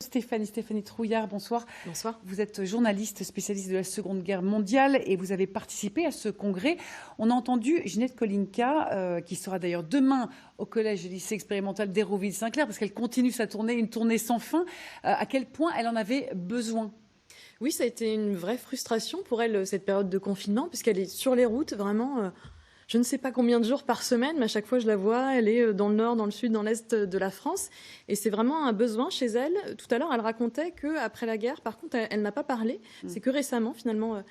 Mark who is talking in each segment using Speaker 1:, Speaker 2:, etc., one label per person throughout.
Speaker 1: Stéphanie Trouillard, bonsoir.
Speaker 2: Bonsoir.
Speaker 1: Vous êtes journaliste spécialiste de la Seconde Guerre mondiale et vous avez participé à ce congrès. On a entendu Ginette Kolinka, qui sera d'ailleurs demain au collège et lycée expérimental d'Hérouville-Saint-Clair, parce qu'elle continue sa tournée, une tournée sans fin, à quel point elle en avait besoin.
Speaker 2: Oui, ça a été une vraie frustration pour elle, cette période de confinement, puisqu'elle est sur les routes, vraiment, je ne sais pas combien de jours par semaine, mais à chaque fois je la vois, elle est dans le nord, dans le sud, dans l'est de la France. Et c'est vraiment un besoin chez elle. Tout à l'heure, elle racontait qu'après la guerre, par contre, elle n'a pas parlé. C'est que récemment, finalement,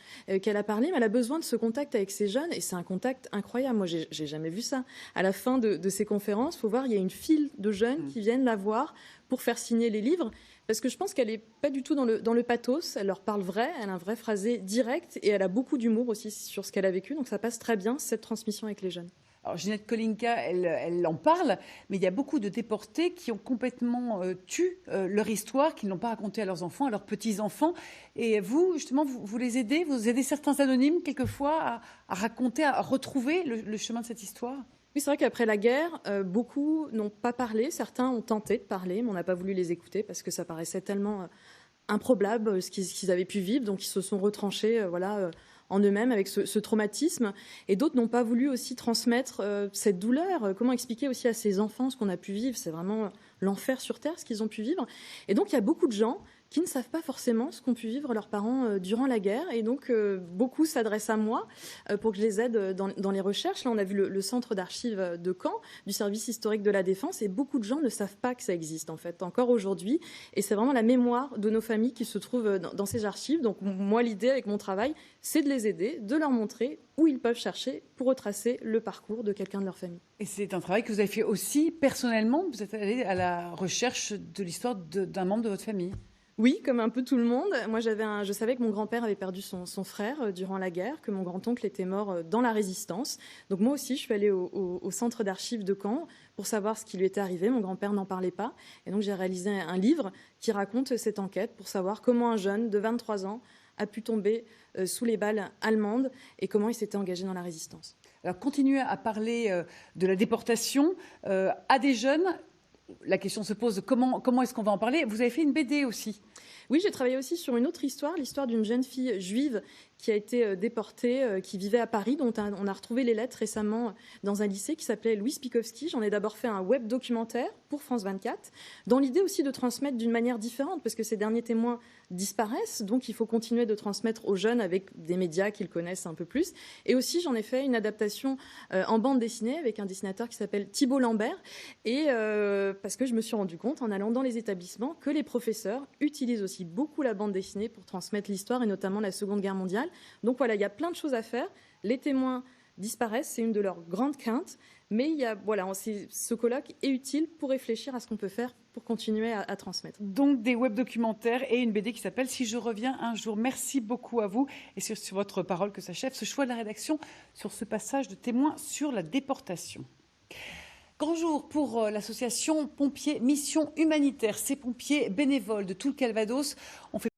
Speaker 2: qu'elle a parlé, mais elle a besoin de ce contact avec ces jeunes. Et c'est un contact incroyable. Moi, j'ai jamais vu ça. À la fin de ces conférences, il faut voir, il y a une file de jeunes qui viennent la voir pour faire signer les livres. Parce que je pense qu'elle n'est pas du tout dans le pathos, elle leur parle vrai, elle a un vrai phrasé direct et elle a beaucoup d'humour aussi sur ce qu'elle a vécu, donc ça passe très bien, cette transmission avec les jeunes.
Speaker 1: Alors Ginette Kolinka, elle en parle, mais il y a beaucoup de déportés qui ont complètement tu leur histoire, qui ne l'ont pas racontée à leurs enfants, à leurs petits-enfants. Et vous, justement, vous les aidez, vous aidez certains anonymes quelquefois à raconter, à retrouver le chemin de cette histoire ?
Speaker 2: Oui, c'est vrai qu'après la guerre, beaucoup n'ont pas parlé. Certains ont tenté de parler, mais on n'a pas voulu les écouter parce que ça paraissait tellement improbable ce qu'ils avaient pu vivre. Donc, ils se sont retranchés en eux-mêmes avec ce traumatisme. Et d'autres n'ont pas voulu aussi transmettre cette douleur. Comment expliquer aussi à ces enfants ce qu'on a pu vivre? C'est vraiment l'enfer sur Terre, ce qu'ils ont pu vivre. Et donc, il y a beaucoup de gens qui ne savent pas forcément ce qu'ont pu vivre leurs parents durant la guerre. Et donc, beaucoup s'adressent à moi pour que je les aide dans les recherches. Là, on a vu le centre d'archives de Caen, du service historique de la Défense, et beaucoup de gens ne savent pas que ça existe, en fait, encore aujourd'hui. Et c'est vraiment la mémoire de nos familles qui se trouve dans ces archives. Donc, moi, l'idée avec mon travail, c'est de les aider, de leur montrer où ils peuvent chercher pour retracer le parcours de quelqu'un de leur famille.
Speaker 1: Et c'est un travail que vous avez fait aussi personnellement. Vous êtes allé à la recherche de l'histoire d'un membre de votre famille.
Speaker 2: Oui, comme un peu tout le monde. Moi, je savais que mon grand-père avait perdu son frère durant la guerre, que mon grand-oncle était mort dans la Résistance. Donc moi aussi, je suis allée au centre d'archives de Caen pour savoir ce qui lui était arrivé. Mon grand-père n'en parlait pas. Et donc j'ai réalisé un livre qui raconte cette enquête pour savoir comment un jeune de 23 ans a pu tomber sous les balles allemandes et comment il s'était engagé dans la Résistance.
Speaker 1: Alors continuer à parler de la déportation à des jeunes. La question se pose de comment est-ce qu'on va en parler. Vous avez fait une BD aussi.
Speaker 2: Oui, j'ai travaillé aussi sur une autre histoire, l'histoire d'une jeune fille juive qui a été déportée, qui vivait à Paris, dont on a retrouvé les lettres récemment dans un lycée qui s'appelait Louis Spikowski. J'en ai d'abord fait un web documentaire pour France 24, dans l'idée aussi de transmettre d'une manière différente, parce que ces derniers témoins disparaissent, donc il faut continuer de transmettre aux jeunes avec des médias qu'ils connaissent un peu plus. Et aussi, j'en ai fait une adaptation en bande dessinée avec un dessinateur qui s'appelle Thibault Lambert, et parce que je me suis rendu compte, en allant dans les établissements, que les professeurs utilisent aussi beaucoup la bande dessinée pour transmettre l'histoire, et notamment la Seconde Guerre mondiale. Donc voilà, il y a plein de choses à faire. Les témoins disparaissent, c'est une de leurs grandes craintes, mais ce colloque est utile pour réfléchir à ce qu'on peut faire pour continuer à transmettre.
Speaker 1: Donc des web documentaires et une BD qui s'appelle Si je reviens un jour. Merci beaucoup à vous et sur votre parole que s'achève ce choix de la rédaction sur ce passage de témoins sur la déportation. Grand jour pour l'association Pompiers Mission Humanitaire. Ces pompiers bénévoles de tout le Calvados ont fait